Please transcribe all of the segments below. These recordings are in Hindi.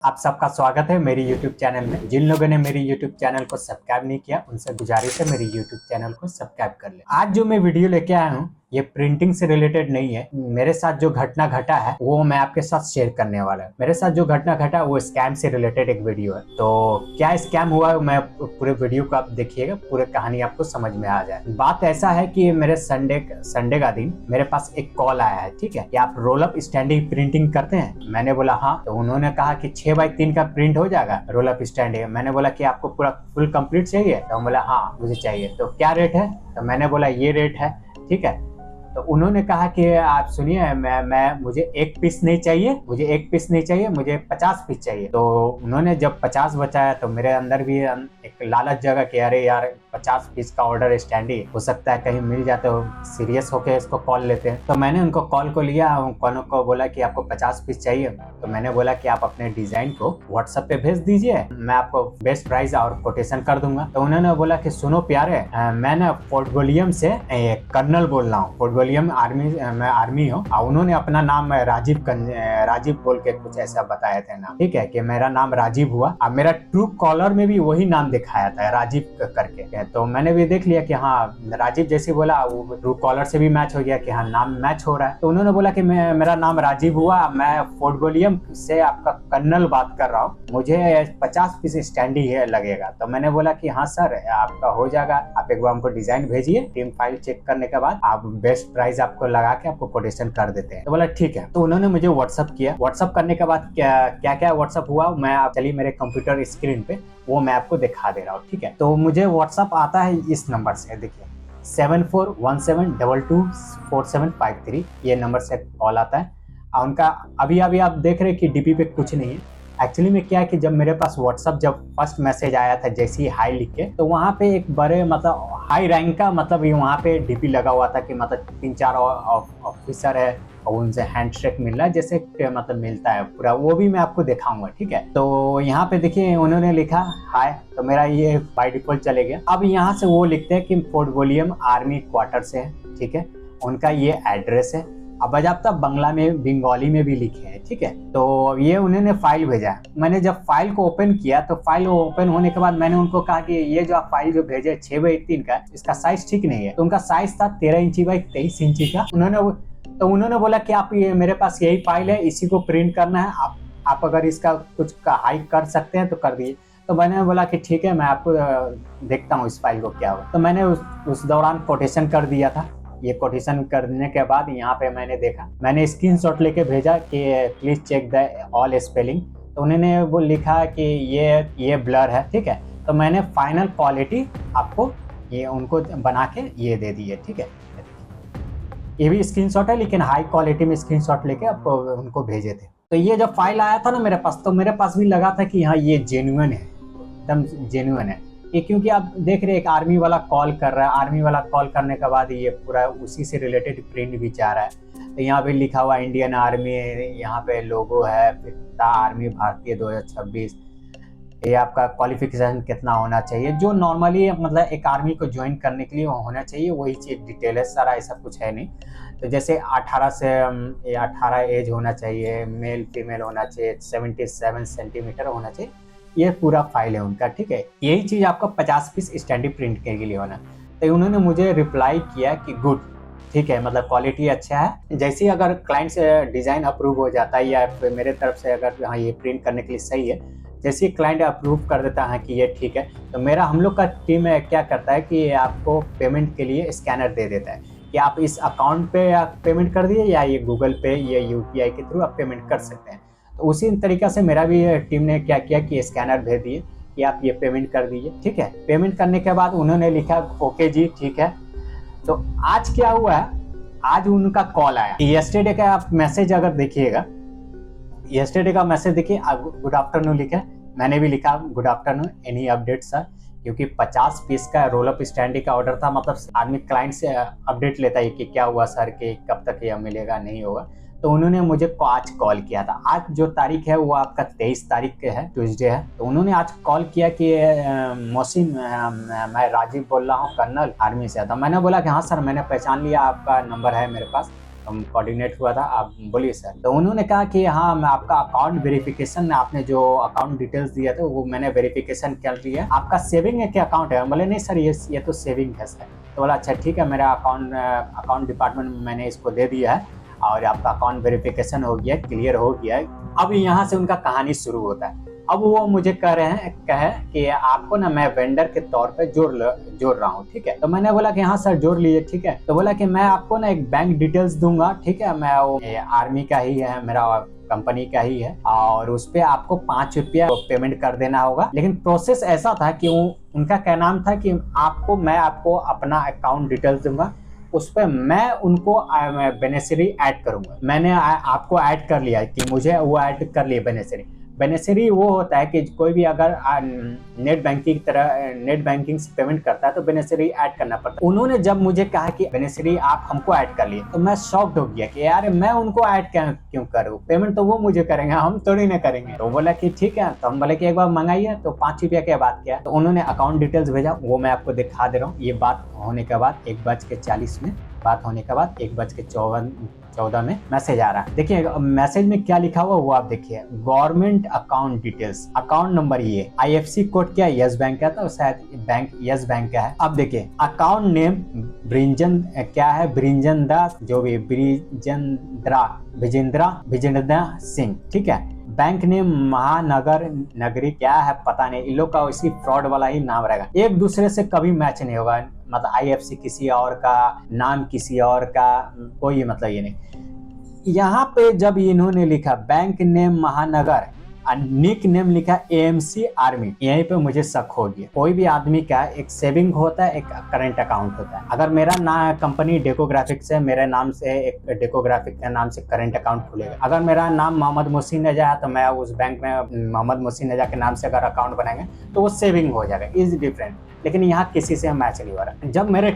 आप सबका स्वागत है मेरी YouTube चैनल में। जिन लोगों ने मेरी YouTube चैनल को सब्सक्राइब नहीं किया उनसे गुजारिश है मेरी YouTube चैनल को सब्सक्राइब कर ले। आज जो मैं वीडियो लेके आया हूँ ये प्रिंटिंग से रिलेटेड नहीं है। मेरे साथ जो घटना घटा है वो मैं आपके साथ शेयर करने वाला हूँ। मेरे साथ जो घटना घटा वो स्कैम से रिलेटेड एक वीडियो है। तो क्या स्कैम हुआ मैं पूरे वीडियो को आप देखिएगा, पूरे कहानी आपको समझ में आ जाए। बात ऐसा है कि मेरे संडे का दिन मेरे पास एक कॉल आया है, ठीक है, कि आप रोल अप स्टैंडिंग प्रिंटिंग करते हैं। मैंने बोला हाँ। तो उन्होंने कहा कि 6x3 का प्रिंट हो जाएगा रोल अप स्टैंडिंग। मैंने बोला कि आपको पूरा फुल कंप्लीट चाहिए? तो बोला हाँ मुझे चाहिए। तो क्या रेट है? तो मैंने बोला ये रेट है, ठीक है। तो उन्होंने कहा कि आप सुनिए, मुझे एक पीस नहीं चाहिए, मुझे 50 पीस चाहिए। तो उन्होंने जब 50 बताया तो मेरे अंदर भी एक लालच जगा कि अरे यार 50 पीस का ऑर्डर स्टैंडी हो सकता है कहीं मिल जाए, तो सीरियस होके इसको कॉल लेते हैं। तो मैंने उनको कॉल को लिया, उनको को बोला कि आपको 50 पीस चाहिए। तो मैंने बोला कि आप अपने डिजाइन को व्हाट्सएप पे भेज दीजिए, मैं आपको बेस्ट प्राइस और कोटेशन कर दूंगा। तो उन्होंने बोला कि सुनो प्यारे, मैं ना फोर्ट विलियम से कर्नल बोल रहा हूँ, फोर्ट विलियम आर्मी, मैं आर्मी हूँ। उन्होंने अपना नाम राजीव बोल के कुछ ऐसा बताया था नाम, ठीक है, कि मेरा नाम राजीव हुआ। अब मेरा ट्रू कॉलर में भी वही नाम दिखाया था राजीव करके। तो मैंने भी देख लिया कि हाँ राजीव जैसे बोला वो ट्रू कॉलर से भी मैच हो गया कि हाँ नाम मैच हो रहा है। तो उन्होंने बोला कि मेरा नाम राजीव हुआ, मैं फोर्ट विलियम से आपका कर्नल बात कर रहा हूँ, मुझे 50 पीस स्टैंडी लगेगा। तो मैंने बोला कि हाँ सर आपका हो जाएगा, आप एक बार हमको डिजाइन भेजिए, टीम फाइल चेक करने के बाद आप बेस्ट प्राइस आपको लगा के आपको कोटेशन कर देते हैं। तो बोला ठीक है। तो उन्होंने मुझे व्हाट्सअप किया। व्हाट्सअप करने के बाद क्या व्हाट्सअप हुआ, मैं चलिए मेरे कंप्यूटर स्क्रीन पे वो मैं आपको दिखा दे रहा हूँ, ठीक है। तो मुझे व्हाट्सअप आता है इस नंबर से, देखिए 7417224753 ये नंबर से कॉल आता है। और उनका अभी आप देख रहे हैं कि डीपी पे कुछ नहीं है। एक्चुअली में क्या है कि जब मेरे पास व्हाट्सअप जब फर्स्ट मैसेज आया था जैसे ही हाई लिख के, तो वहाँ पे एक बड़े मतलब हाई रैंक का मतलब वहाँ पे डीपी लगा हुआ था कि मतलब 3-4 ऑफिसर है और उनसे हैंडशेक मिल रहा है जैसे मतलब मिलता है पूरा, वो भी मैं आपको दिखाऊंगा, ठीक है। तो यहाँ पे देखिए उन्होंने लिखा हाय, तो मेरा ये बाय डिफॉल्ट चले गया। अब यहाँ से वो लिखते हैं कि फोर्ट विलियम आर्मी क्वार्टर से है, ठीक है, उनका ये एड्रेस है। अब बाजाबता बंगला में बंगाली में भी लिखे हैं, ठीक है। तो ये उन्होंने फाइल भेजा। मैंने जब फाइल को ओपन किया तो फाइल ओपन होने के बाद मैंने उनको कहा कि ये जो आप फाइल जो भेजे 6x3 का, इसका साइज ठीक नहीं है। तो उनका साइज था 13 इंची बाई 23 इंची का। उन्होंने बोला कि आप ये मेरे पास यही फाइल है, इसी को प्रिंट करना है, आप अगर इसका कुछ हाइक कर सकते हैं तो कर दीजिए। तो मैंने बोला कि ठीक है मैं आपको देखता हूँ इस फाइल को क्या हुआ। तो मैंने उस दौरान कोटेशन कर दिया था। ये कोटेशन करने के बाद यहाँ पे मैंने देखा, मैंने स्क्रीनशॉट लेके भेजा कि please check the all spelling. तो उन्होंने वो लिखा कि ये ब्लर है, ठीक है। तो मैंने फाइनल क्वालिटी आपको ये उनको बना के ये दे दी है, ठीक है। ये भी स्क्रीनशॉट है लेकिन हाई क्वालिटी में स्क्रीनशॉट लेके आपको उनको भेजे थे। तो ये जब फाइल आया था ना मेरे पास, तो मेरे पास भी लगा था कि हाँ ये जेन्युइन है, एकदम जेन्युइन है। ये क्योंकि आप देख रहे हैं एक आर्मी वाला कॉल कर रहा है, आर्मी वाला कॉल करने के बाद ये पूरा उसी से रिलेटेड प्रिंट भी चाह रहा है। तो यहाँ पे लिखा हुआ इंडियन आर्मी, यहाँ पे लोगो है, फिर आर्मी भारतीय 2026। ये आपका क्वालिफिकेशन कितना होना चाहिए, जो नॉर्मली मतलब एक आर्मी को ज्वाइन करने के लिए होना चाहिए वही चीज डिटेल है, सारा ऐसा कुछ है नहीं। तो जैसे 18 एज होना चाहिए, मेल फीमेल होना चाहिए, 77 सेंटीमीटर होना चाहिए, ये पूरा फाइल है उनका, ठीक है। यही चीज आपका 50 पीस स्टैंडी प्रिंट के लिए होना। तो उन्होंने मुझे रिप्लाई किया कि गुड, ठीक है, मतलब क्वालिटी अच्छा है। जैसे ही अगर क्लाइंट से डिजाइन अप्रूव हो जाता है या मेरे तरफ से अगर हाँ ये प्रिंट करने के लिए सही है, जैसे ही क्लाइंट अप्रूव कर देता है कि ये ठीक है, तो मेरा हम लोग का टीम क्या करता है कि आपको पेमेंट के लिए स्कैनर दे देता है कि आप इस अकाउंट पे आप पेमेंट कर दिए या ये गूगल पे या UPI के थ्रू आप पेमेंट कर सकते हैं। तो उसी तरीका से मेरा भी टीम ने क्या किया कि स्कैनर भेज दिए कि आप ये पेमेंट कर दीजिए, ठीक है। पेमेंट करने के बाद उन्होंने लिखा ओके जी ठीक है। तो आज क्या हुआ है, आज उनका कॉल आया। यस्टरडे का आप मैसेज अगर देखिएगा, यस्टरडे का मैसेज देखिए, गुड आफ्टरनून लिखा, मैंने भी लिखा good afternoon, any update sir, क्योंकि 50 पीस का रोल अप स्टैंडी का ऑर्डर था। मतलब आदमी क्लाइंट से अपडेट लेता है कि क्या हुआ सर, के कब तक यह मिलेगा नहीं होगा। तो उन्होंने मुझे आज कॉल किया था। आज जो तारीख है वो आपका 23 तारीख के है, ट्यूसडे है। तो उन्होंने आज कॉल किया कि मोहसिन मैं राजीव बोल रहा हूँ कर्नल आर्मी से। तो मैंने बोला कि हाँ सर मैंने पहचान लिया, आपका नंबर है मेरे पास। हम कोऑर्डिनेट हुआ था। आप बोलिए सर। तो उन्होंने कहा कि हाँ, मैं आपका अकाउंट वेरिफिकेशन, आपने जो अकाउंट डिटेल्स दिया था वो मैंने वेरिफिकेशन कर लिया। आपका सेविंग है क्या अकाउंट है? बोले नहीं सर, ये तो सेविंग है सर। तो बोला अच्छा ठीक है, मेरा अकाउंट डिपार्टमेंट में मैंने इसको दे दिया है और आपका अकाउंट वेरिफिकेशन हो गया, क्लियर हो गया है। अब यहाँ से उनका कहानी शुरू होता है। अब वो मुझे कहे कि आपको ना मैं वेंडर के तौर पे जोड़ रहा हूँ, ठीक है। तो मैंने बोला कि हाँ सर जोड़ लीजिए, ठीक है। तो बोला कि मैं आपको ना एक बैंक डिटेल्स दूंगा, ठीक है। मैं वो आर्मी का ही है, मेरा कंपनी का ही है, और उस पे आपको 5 रुपया पेमेंट कर देना होगा। लेकिन प्रोसेस ऐसा था कि उनका क्या नाम था कि मैं आपको अपना अकाउंट डिटेल्स दूंगा, उस पर मैं उनको बेनिफिशियरी ऐड करूंगा। मैंने आपको ऐड कर लिया कि मुझे वो ऐड कर लिया बेनिफिशियरी वो होता है कि कोई भी अगर नेट बैंकिंग से पेमेंट करता है तो बेनिफिशियरी ऐड करना पड़ता है। उन्होंने जब मुझे कहा कि बेनिफिशियरी आप हमको ऐड कर लिए, तो मैं शॉक्ड हो गया कि यार मैं उनको ऐड क्यों करूँ, पेमेंट तो वो मुझे करेंगे, हम थोड़ी ना करेंगे। तो बोला कि ठीक है। तो हम बोले कि एक बार मंगाइए। तो 5 रुपया के बाद किया, तो उन्होंने अकाउंट डिटेल्स भेजा, वो मैं आपको दिखा दे रहा हूँ। ये बात होने के बाद 1:40 में, बात होने के बाद 1:14 में मैसेज आ रहा है। देखिए मैसेज में क्या लिखा हुआ वो आप देखिए, government account details, account number ये, IFSC कोड क्या यस बैंक का था, शायद बैंक यस बैंक का है। अब देखिए अकाउंट नेम ब्रिजेंद्रा, जो भी विजेंद्रा सिंह, ठीक है। बैंक नेम महानगर नगरी, क्या है पता नहीं, इन लोग का इसी फ्रॉड वाला ही नाम रहेगा, एक दूसरे से कभी मैच नहीं होगा। मतलब IFSC किसी और का, नाम किसी और का, कोई मतलब ये नहीं। यहाँ पे जब इन्होंने लिखा बैंक नेम महानगर, निक नेम लिखा AMC आर्मी, यहीं पे मुझे शक हो गया। कोई भी आदमी का एक सेविंग होता है, एक करंट अकाउंट होता है। अगर मेरा कंपनी डेकोग्राफिक्स है, मेरे नाम से एक डेकोग्राफिक के नाम से करंट अकाउंट खुलेगा। अगर मेरा नाम मोहम्मद मोहसिन रजा है तो मैं उस बैंक में मोहम्मद मोहसिन रजा के नाम से अगर अकाउंट बनाएंगे तो वो सेविंग हो जाएगा, इज डिफरेंट। लेकिन यहाँ किसी से मैच नहीं हो रहा। जब मेरे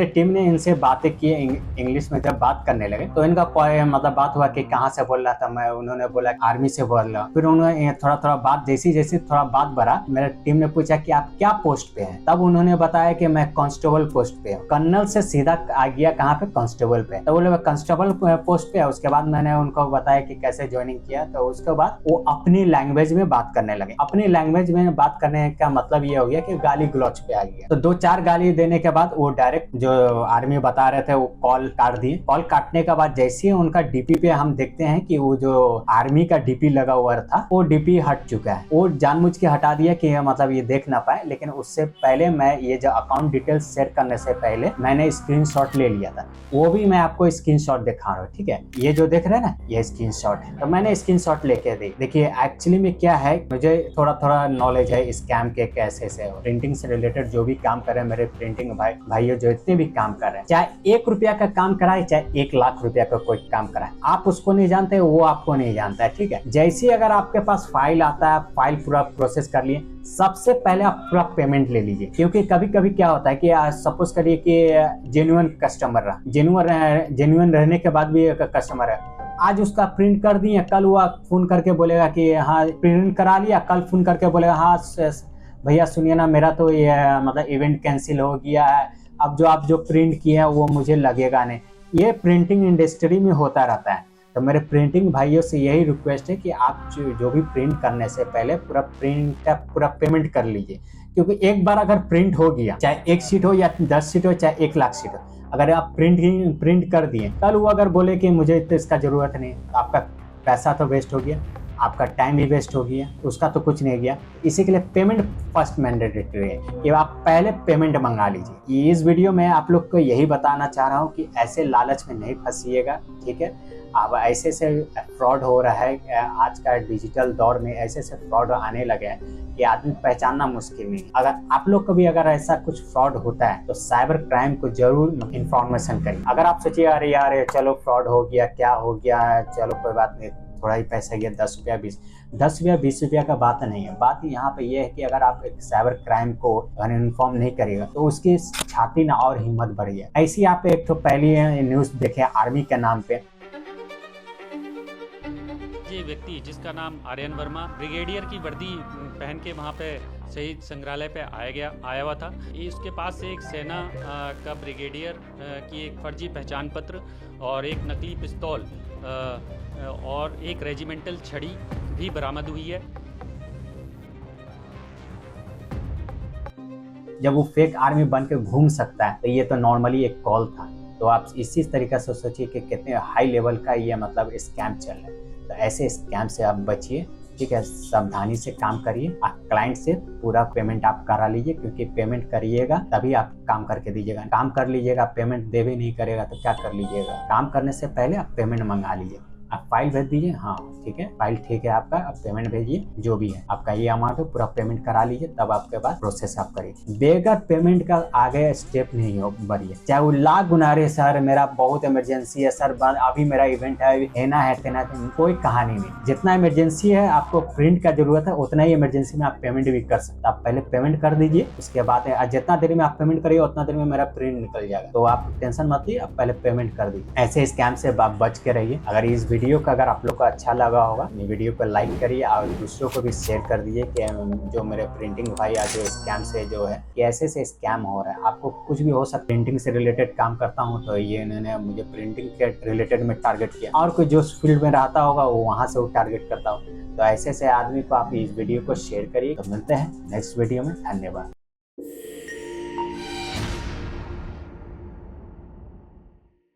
टीम ने इनसे बातें की, इंग्लिश में जब बात करने लगे, तो इनका मतलब बात हुआ कि कहाँ से बोल रहा था उन्होंने बोला आर्मी से बोल रहा। फिर उन्होंने थोड़ा बात जैसी थोड़ा बात बढ़ा, मेरे टीम ने पूछा कि आप क्या पोस्ट पे हैं। तब उन्होंने बताया कि मैं कांस्टेबल पोस्ट पे हूँ। कर्नल से सीधा आ गया कहाँ पे, कांस्टेबल पे। तो बोले कांस्टेबल पोस्ट पे है। उसके बाद मैंने उनको बताया कि कैसे ज्वाइनिंग किया। तो उसके बाद वो अपनी लैंग्वेज में बात करने लगे। अपनी लैंग्वेज में बात करने का मतलब ये हो गया कि गाली गलौच पे आ गया। तो 2-4 गाली देने के बाद वो डायरेक्ट जो आर्मी बता रहे थे वो कॉल काट दिए। कॉल काटने के बाद जैसे ही उनका DP पे हम देखते हैं कि वो जो आर्मी का DP लगा हुआ था वो DP हट चुका है। वो जानबूझ के हटा दिया कि मतलब ये देख ना पाए। लेकिन उससे पहले मैं ये जो अकाउंट डिटेल्स शेयर करने से पहले मैंने स्क्रीनशॉट ले लिया था, वो भी मैं आपको स्क्रीनशॉट दिखा रहा हूँ, ठीक है। ये जो देख रहे हैं ना, ये स्क्रीनशॉट है। तो मैंने स्क्रीनशॉट लेके देखिए एक्चुअली में क्या है, मुझे थोड़ा नॉलेज है स्कैम के कैसे से। प्रिंटिंग से रिलेटेड जो भी काम कर रहे हैं मेरे प्रिंटिंग भाइयों, जो इतने भी काम कर रहे हैं, चाहे 1 रुपया का काम कराए चाहे 1 लाख रुपया का कोई काम कराए, आप उसको नहीं जानते, वो आपको नहीं जानता है, ठीक है। जैसे अगर आपके पास फाइल आता है, फाइल पूरा प्रोसेस कर लिए, सबसे पहले आप पूरा पेमेंट ले लीजिए। क्योंकि कभी कभी क्या होता है कि सपोज करिए कि जेन्युइन कस्टमर रहा, जेन्युइन रहने के बाद भी एक कस्टमर है, आज उसका प्रिंट कर दिए, कल वो फोन करके बोलेगा कि हाँ प्रिंट करा लिया, कल फोन करके बोलेगा हाँ भैया सुनिए ना, मेरा तो ये मतलब इवेंट कैंसिल हो गया है, अब जो आप जो प्रिंट किए हैं वो मुझे लगेगा नहीं। ये प्रिंटिंग इंडस्ट्री में होता रहता है। तो मेरे प्रिंटिंग भाइयों से यही रिक्वेस्ट है कि आप जो भी प्रिंट करने से पहले पूरा पेमेंट कर लीजिए। क्योंकि एक बार अगर प्रिंट हो गया, चाहे 1 शीट हो या 10 शीट हो, चाहे 1 लाख शीट हो, अगर आप प्रिंट कर दिए, कल वो अगर बोले कि मुझे तो इसका जरूरत नहीं, आपका पैसा तो वेस्ट हो गया, आपका टाइम भी वेस्ट हो गया, उसका तो कुछ नहीं गया। इसी के लिए पेमेंट फर्स्ट मैंडेटरी है कि आप पहले पेमेंट मंगा लीजिए। इस वीडियो में आप लोग को यही बताना चाह रहा हूँ कि ऐसे लालच में नहीं फंसिएगा, ठीक है। अब ऐसे से फ्रॉड हो रहा है, आज का डिजिटल दौर में ऐसे से फ्रॉड आने लगे हैं कि आदमी पहचानना मुश्किल नहीं। अगर आप लोग को भी अगर ऐसा कुछ फ्रॉड होता है तो साइबर क्राइम को जरूर इन्फॉर्मेशन करिए। अगर आप सोचिए अरे यार चलो फ्रॉड हो गया, क्या हो गया, चलो कोई बात नहीं, थोड़ा ही पैसा गया, 10 रुपया 20 रुपया का बात नहीं है। बात यहाँ पे ये है कि अगर आप एक साइबर क्राइम को इन्फॉर्म नहीं करिएगा तो उसकी छाती ना और हिम्मत बढ़ी है। ऐसी आप एक तो पहली न्यूज देखे आर्मी के नाम पे, अंतर्राज्यीय व्यक्ति जिसका नाम आर्यन वर्मा ब्रिगेडियर की वर्दी पहन के वहाँ पे शहीद संग्रहालय पे आया हुआ था। इसके पास से एक सेना का ब्रिगेडियर की एक फर्जी पहचान पत्र और एक नकली पिस्तौल और एक रेजिमेंटल छड़ी भी बरामद हुई है। जब वो फेक आर्मी बन के घूम सकता है तो ये तो नॉर्मली एक कॉल था। तो आप इसी तरीके से सोचिए कि कितने हाई लेवल का ये मतलब स्कैम चल रहा है। तो ऐसे स्कैम से आप बचिए, ठीक है। सावधानी से काम करिए। आप क्लाइंट से पूरा पेमेंट आप करा लीजिए, क्योंकि पेमेंट करिएगा तभी आप काम करके दीजिएगा। काम कर लीजिएगा, पेमेंट दे भी नहीं करेगा तो क्या कर लीजिएगा। काम करने से पहले आप पेमेंट मंगा लीजिए। आप फाइल भेज दीजिए, हाँ ठीक है, फाइल ठीक है आपका, आप पेमेंट भेजिए, जो भी है आपका ये अमाउंट है पूरा पेमेंट करा लीजिए, तब आपके पास प्रोसेस आप करिए। बेगर पेमेंट का आगे स्टेप नहीं हो बढ़िए, चाहे वो लाख गुना रहे, सर मेरा बहुत इमरजेंसी है, सर अभी मेरा इवेंट है, हेना है तेना है, कोई कहानी नहीं। जितना इमरजेंसी है आपको प्रिंट का जरूरत है उतना ही इमरजेंसी में आप पेमेंट भी कर सकते। आप पहले पेमेंट कर दीजिए, उसके बाद जितना देर में आप पेमेंट करिए उतना देर में मेरा प्रिंट निकल जाएगा। तो आप टेंशन मत लीजिए, आप पहले पेमेंट कर दीजिए। ऐसे स्कैम से आप बच के रहिए। अगर इस वीडियो का अगर आप लोग को अच्छा लगा होगा, ये वीडियो को लाइक करिए और दूसरों को भी शेयर कर दीजिए कि जो मेरे प्रिंटिंग भाई आज जो स्कैम से जो है कि ऐसे से स्कैम हो रहा है। आपको कुछ भी हो सकता है, प्रिंटिंग से रिलेटेड काम करता हूँ तो ये इन्होंने मुझे प्रिंटिंग के रिलेटेड में टारगेट किया, और कोई जो फील्ड में रहता होगा वो वहाँ से वो टारगेट करता हो। तो ऐसे से आदमी को आप इस वीडियो को शेयर करिए। तो मिलते हैं नेक्स्ट वीडियो में, धन्यवाद।